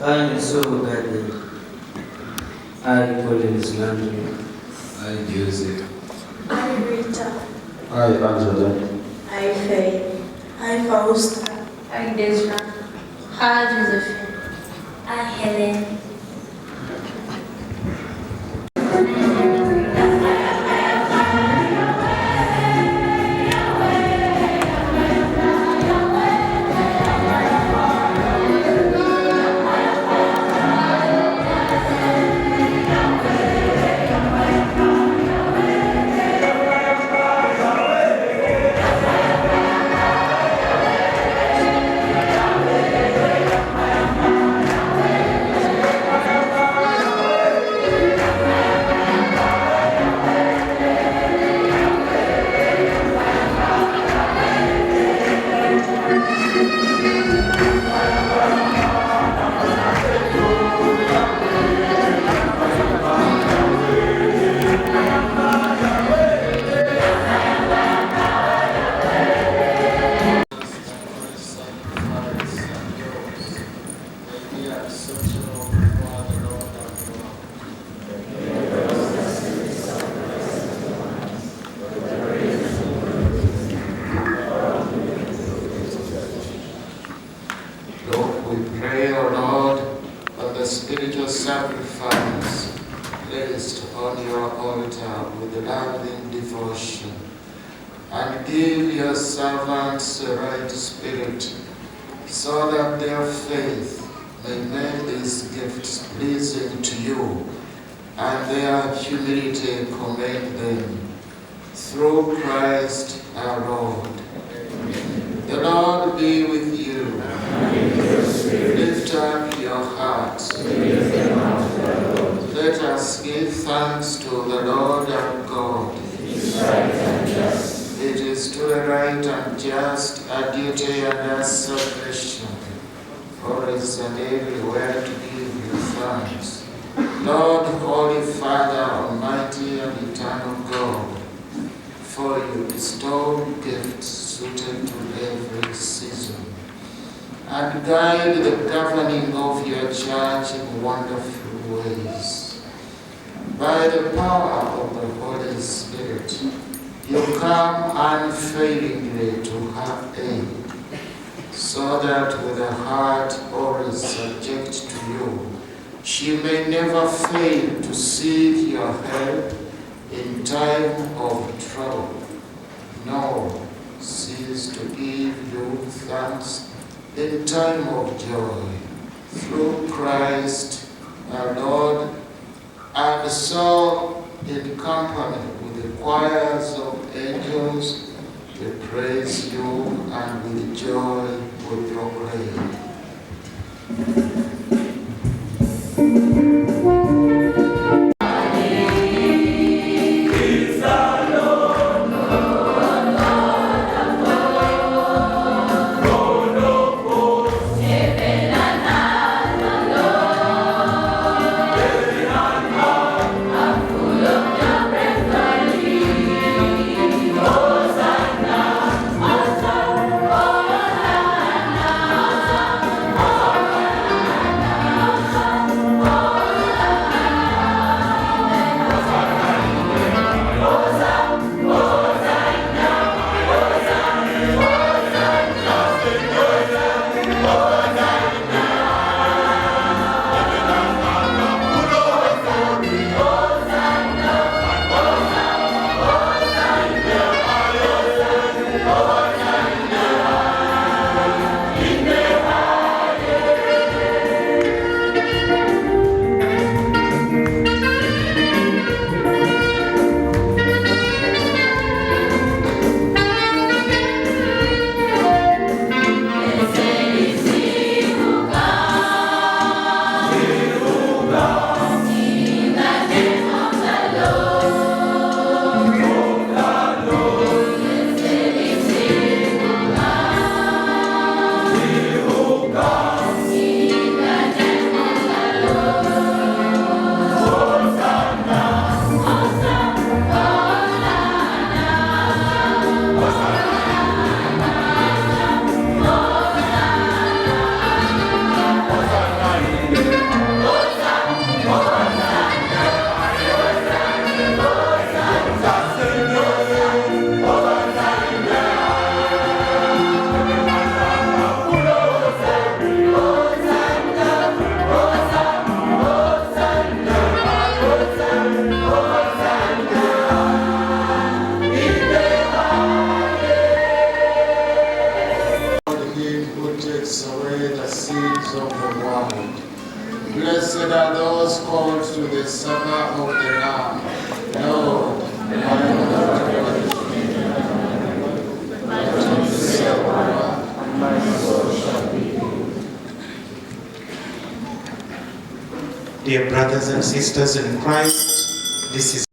I'm so glad I Collins Landry. I Joseph. I Rita. I Angela. I Faye. I Fausta. I Desra. Hi, Josephine. I Helen. Sacrifice placed on your altar with loving devotion, and give your servants the right spirit, so that their faith may make these gifts pleasing to you, and their humility commend them. Through Christ our Lord. The Lord be with you. Lift up your hearts. Let us give thanks to the Lord our God. It is to the right and just, a duty and a salvation, always and everywhere to give you thanks. Lord, Holy Father, Almighty and Eternal God, for you bestow gifts suited to every season, and guide the governing of your church in wonderful ways. By the power of the Holy Spirit, you come unfailingly to her aid, so that with a heart always subject to you, she may never fail to seek your help in time of trouble, nor cease to give you thanks in time of joy, through Christ our Lord. And so, in company with the choirs of angels, we praise you, and with joy we proclaim. Hosanna, Hosanna, takes away the sins of the world. Blessed are those called to the supper of the Lamb. Lord, I am not worthy, but only say a word, and my soul shall be healed. Dear brothers and sisters in Christ, this is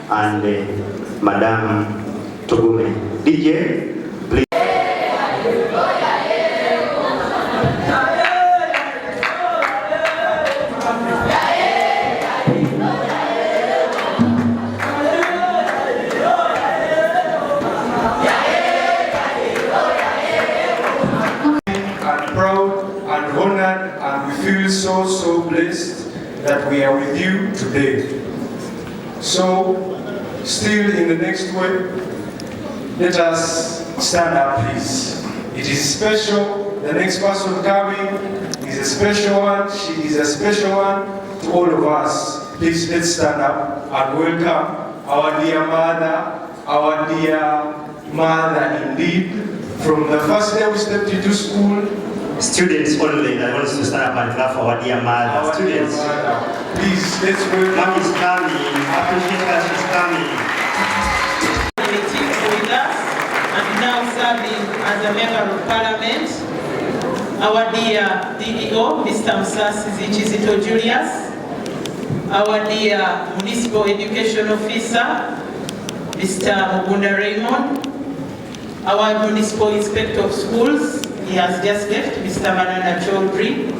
and Madame Togume. DJ, please. I'm proud and honored, and we feel so blessed that we are with you today. So, still in the next way, let us stand up, please. It is special. The next person coming is a special one. She is a special one to all of us. Please, let's stand up and welcome our dear mother indeed. From the first day we stepped into school, Students only, I want us to stand up and clap for our dear mother. our dear Students, mother. Please, let's welcome. Mom is coming. Appreciate her, she's coming. With us and now serving as a member of parliament, our dear DEO, Mr. Musasi Zichizito Julius, our dear municipal education officer, Mr. Mugunda Raymond, our municipal inspector of schools, he has just left, Mr. Manana Chaudhry,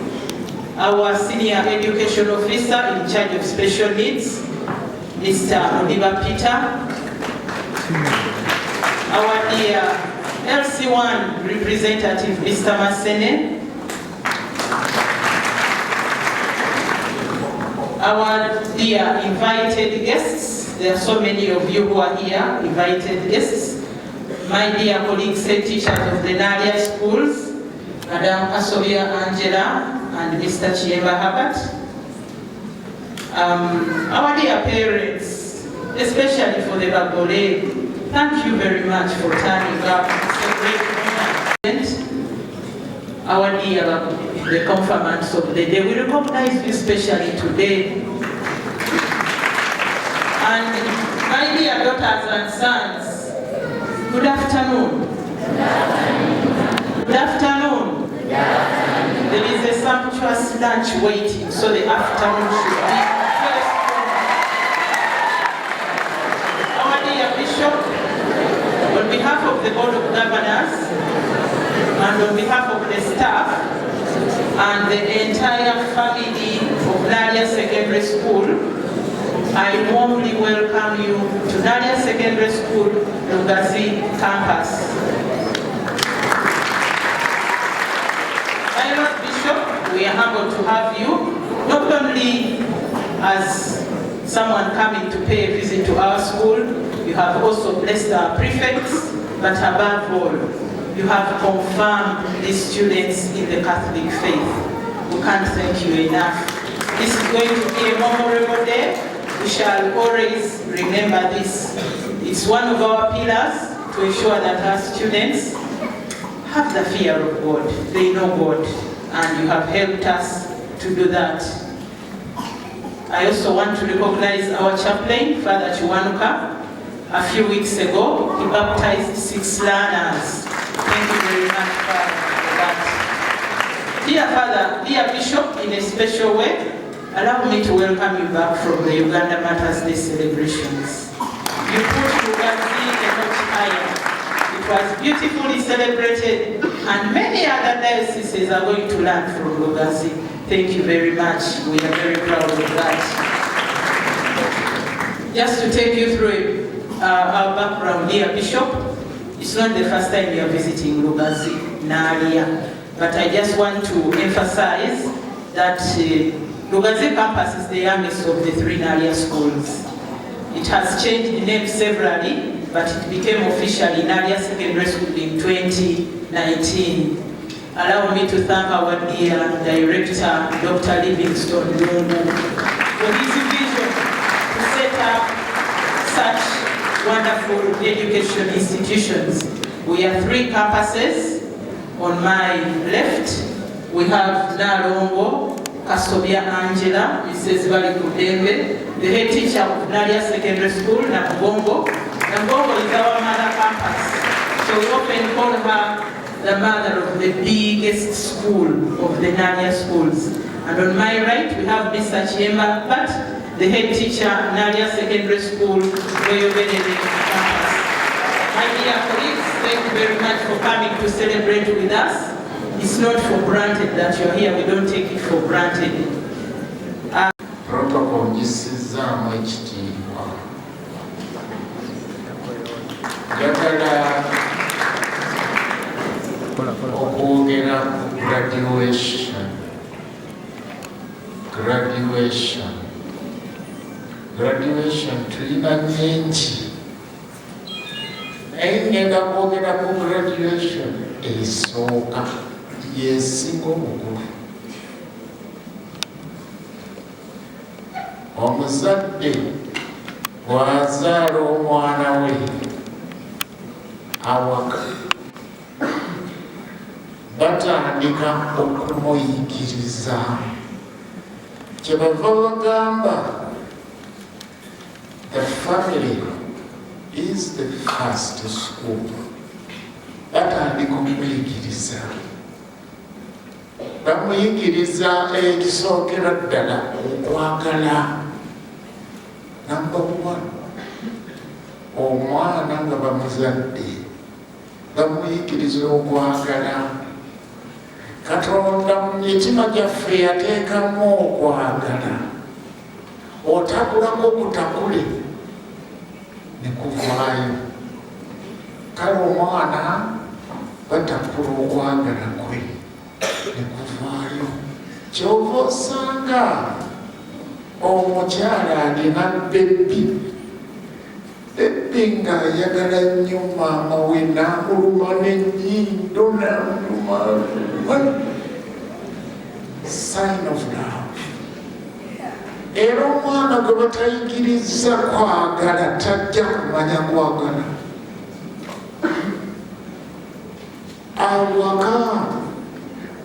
our senior education officer in charge of special needs, Mr. Odiba Peter, our dear LC1 representative, Mr. Masene, our dear invited guests, there are so many of you who are here, invited guests, my dear colleagues and teachers of the Nalia schools, Madam Asobia Angela and Mr. Chiemba Herbert, our dear parents, especially for the Bagole, thank you very much for turning up. It's a great moment. Our dear, the confirmants of the day, we recognize you especially today. And my dear daughters and sons, good afternoon. Good afternoon. There is a sumptuous lunch waiting, so the afternoon should be first. Our dear Bishop, on behalf of the Board of Governors, and on behalf of the staff, and the entire family of Nalia Secondary School, I warmly welcome you to Nalia Secondary School, Lugazi campus. My Lord Bishop, we are humbled to have you, not only as someone coming to pay a visit to our school, you have also blessed our prefects, but above all, you have confirmed the students in the Catholic faith. We can't thank you enough. This is going to be a memorable day. We shall always remember this. It's one of our pillars to ensure that our students have the fear of God. They know God, and you have helped us to do that. I also want to recognize our chaplain, Father Chiwanuka. A few weeks ago, he baptized 6 learners. Thank you very much, Father, for that. Dear Father, dear Bishop, in a special way, allow me to welcome you back from the Uganda Matters Day celebrations. You put Uganzi a notch higher. It was beautifully celebrated, and many other dioceses are going to learn from Lugazi. Thank you very much. We are very proud of that. just to take you through our background here, Bishop, it's not the first time you are visiting Lugazi, Nalia, but I just want to emphasize that Lugazi campus is the youngest of the 3 Nalia schools. It has changed name severally, but it became officially Nalia Secondary School in 2019. Allow me to thank our dear director, Dr. Livingstone Lungu, for his vision to set up such wonderful education institutions. We have 3 campuses. On my left, we have Nalongo, Kasobia Angela, Mrs. Vali Kudembe, the head teacher of Nalia Secondary School, Namugongo. Namugongo is our mother campus, so we often call her the mother of the biggest school of the Nalia schools. And on my right, we have Mr. Chiemba Pat, the head teacher, Nalia Secondary School, Royobedele campus. My dear colleagues, thank you very much for coming to celebrate with us. It's not for granted that you're here. We don't take it for granted. Protocol jisizaamu ekitiibwa. Njagala okwogera ku graduation tulina nyingi, naye ngenda kwogera ku graduation esooka yesinga omukulu. Omuzadde bw'azaala omwana we awaka, batandika okumuyigiriza. Kyebava bagamba the family is the first school. Batandika okumuyigiriza, bamuyigiriza ekisookera ddala okwagala. Number 1, omwana nga bamuzadde bamuyigiriza okwagala. Katonda mu mitima gyaffe yateekamu okwagala. Otabulako kutakule ne kuvaayo. Kale omwana batakula okwagala kwe ne kuvaayo. Kyova osanga omukyala alina bebbi ng'ayagala nnyo maama we, n'amuluma n'ennyindo, n'amuluma. Sign of love. Era omwana gwe batayigiriza kwagala tajja kumanya kwagala. Awaka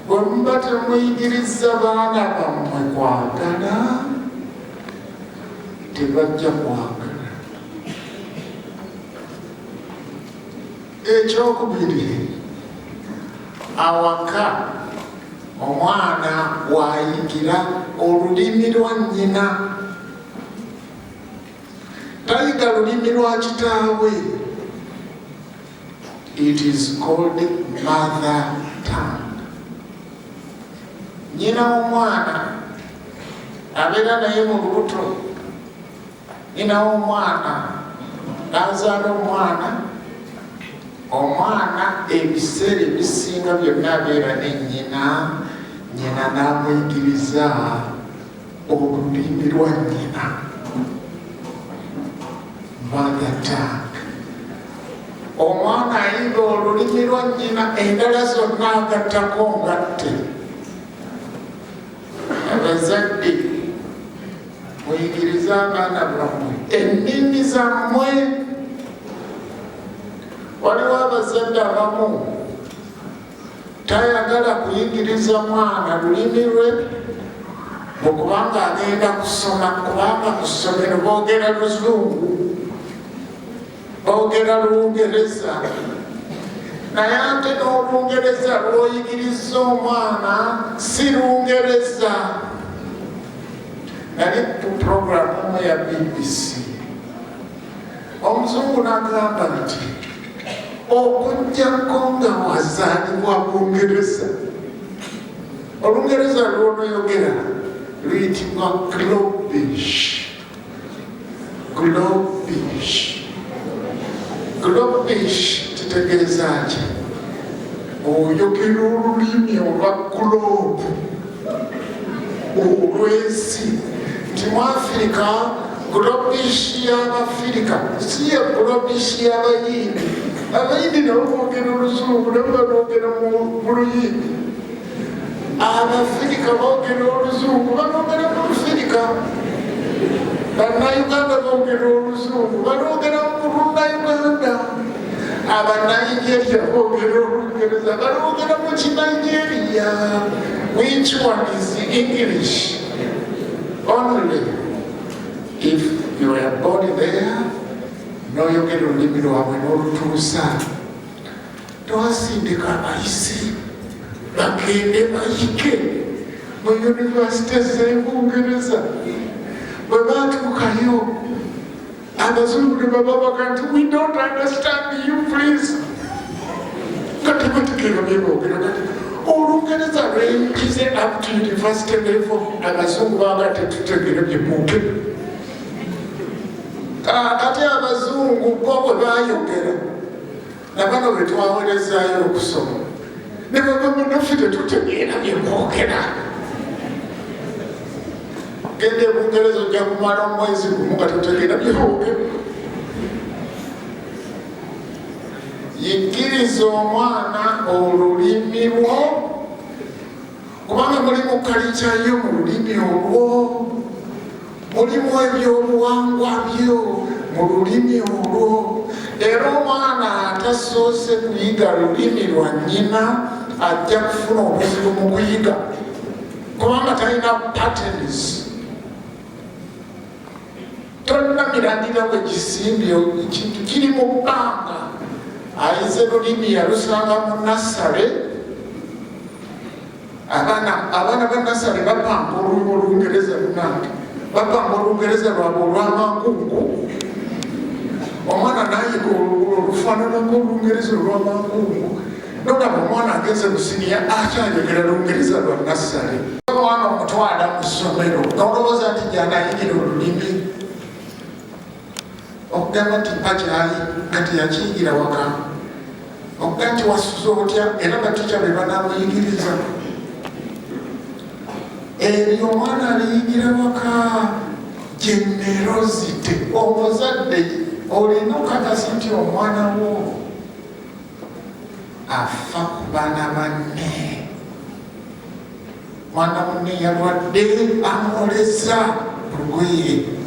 bwe muba temuyigiriza baana bammwe kwagala, tebajja kwagala. Ekyokubiri, awaka omwana waayigira olulimi lwa nnyina, tayiga lulimi lwa kitaawe. It is called mother tongue. Nnyina w'omwana abeera naye mu lubuto, nnyina w'omwana n'azaala omwana ebiseera ebisinga byonna abeera ne nnyina n'amuyigiriza olulimi lwa nnyina, mother tongue. Omwana ayiga olulimi lwa nnyina, endala zonna agattako ngatte. Abazadde muyigirize abaana bammwe ennimi zammwe. Waliwo abazadde abamu tayagala kuyigiriza mwana lulimi lwe bwekubanga agenda kusoma, kubanga ku ssomero boogera Luzungu, boogera Lungereza. Naye ate n'Olungereza lw'oyigiriza omwana si Lungereza. Nali ku programu ya BBC, omuzungu n'agamba nti okujjako nga wazaalibwa Bungereza, Olungereza lw'onoyogera luyitibwa Globish. Globish. Globish kitegeeza ki? Oyogera olulimi olwa globe olw'ensi. Nti mu Afirika globish y'Abafirika si ye globish y'Abayindi. Abayindi nabo boogera Oluzungu nabo banoogera mu Luyindi. Abafirika boogera Oluzungu banoogera mu Lufirika. Bannayuganda boogera Oluzungu banoogera mu Lunnayuganda. Abanigeria boogera Olungereza banoogera mu Kinigeria. Which one is English? Only if you are born there, n'oyogera olulimi lwabwe n'olutuusa. Twasindika abayisi bagende bayige mu yunivasite z'Ebungereza. Bwe baatuukayo abazungu ne bababaga nti we don't understand you please. Kati bategeera bye boogera kati Olungereza lwenjize up to university level abazungu baba tetutegeera bye boogera. Kati abazungu bo bwe baayogera nabano be twaweerezaayo okusoma ne bagamba naffe tetutegeera bye boogera. Genda e Bungereza ojja kumala omwezi gumu nga totegeera bye boogera. Yiggiriza omwana olulimi lwo kubanga mulimu kalica yo mu lulimi olwo, mulimu ebyobuwangwa byo mu lulimi olwo. Era omwana atasoose kuyiga lulimi lwa nnyina ajja kufuna obuzibu mu kuyiga kubanga talina patterns. Tolina mirandira bwe gisimbye ekintu kiri mu bbanga. Ayize lulimi yalusanga mu nasale. Abaana ba nasale bapanga olulimi Olungereza lunange, bapanga Olungereza lwabwe olw'amangungu. Omwana nayiga olufaananako Olungereza olw'amangungu. Nolaba omwana agenze mu siniya akyayogera Lungereza lwa nasale. Omwana omutwala mu ssomero n'olowooza nti gy'anayigira olulimi okugamba nti mpakyayi nga teyakiyigira waka, okugamba nti wasuza otya era batica be banamuyigiriza. Ebyo omwana aliyigira waka generosity. Omuzadde olina okakasa nti omwana wo afa ku baana banne. Mwana munne yalwadde amwoleza lugoye.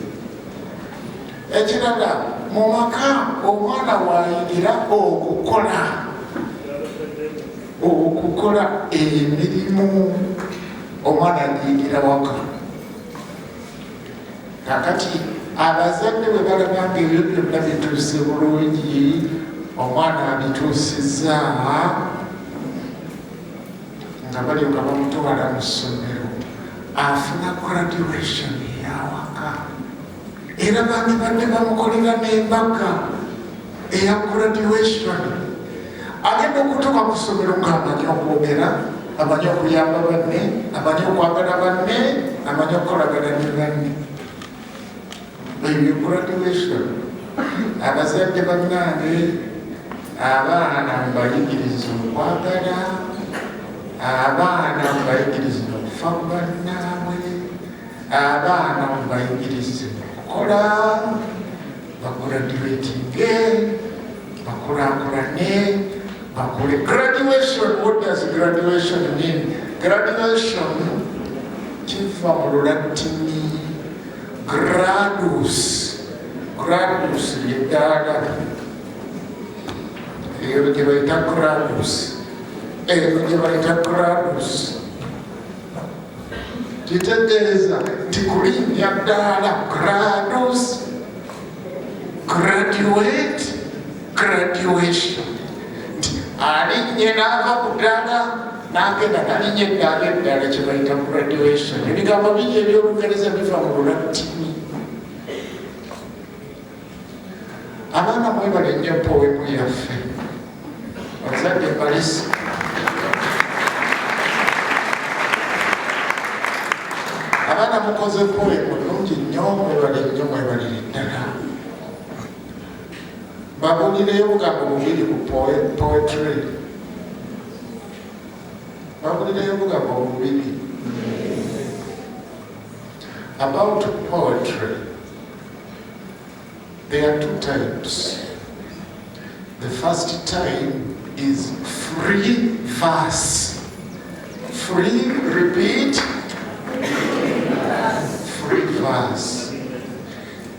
Ekiraga mu maka omwana waayigira okukola emirimu. Omwana ayigira waka. Kakati abazadde bwe balaba ebyo byonna bituuse bulungi, omwana abituusizza nga balyoka bamutwala mu ssomero, afuna graduation eyawaka. Era bangi badde bamukolera n'embaga eya graduation. Agenda okutuuka ku ssomero ng'amanyi okwogera, amanyi okuyamba banne, amanyi okwagala banne, amanyi okukolagana ne banne. Eyo graduation. Abazadde bannange, abaana mbayigiriza okwagala, abaana mbayigiriza okufa ku bannaabwe, abaana mbayigiriza okukola, bagraduatinge, bakulaakulane, bakole. Graduation, what does graduation mean? Graduation kiva mu Lulatini gradus. Gradus ly'eddaala. Eyo gye bayita gradus. Eyo gye bayita gradus. Kitegeeza nti kulinnya ddaala gradus, graduate, graduation. Alinnye n'ava ku ddaala n'agenda n'alinnye eddaala eddala kye bayita graduation. Ebigambo bingi eby'Olungereza biva mu Lulatini. Abaana mwebale nnyo poemu yaffe. Bazadde balisi. Abaana mukoze poemu nnungi nnyo, mwebale nnyo, mwebalire ddala. babulireyo bugambo bubiri ku poetry. Babulireyo bugambo bubiri about poetry. There are two types. The first type is free verse. Free, repeat. Free verse.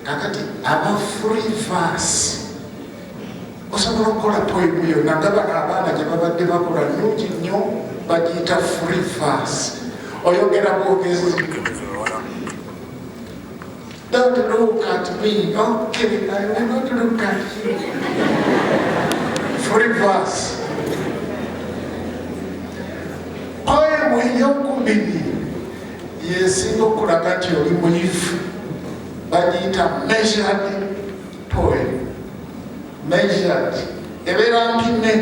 Kakati aba free verse. Osobola okukola poemu yonna nga bano abaana gye babadde bakola nnungi nnyo bagiyita free verse. Oyogera bwogezi. Don't look at me. Okay, I will not look at you. Free verse. Poemu ey'okubiri yesinga okulaga nti oli muyivu. Bagiyita measured poem. Measured. Ebeera mpime.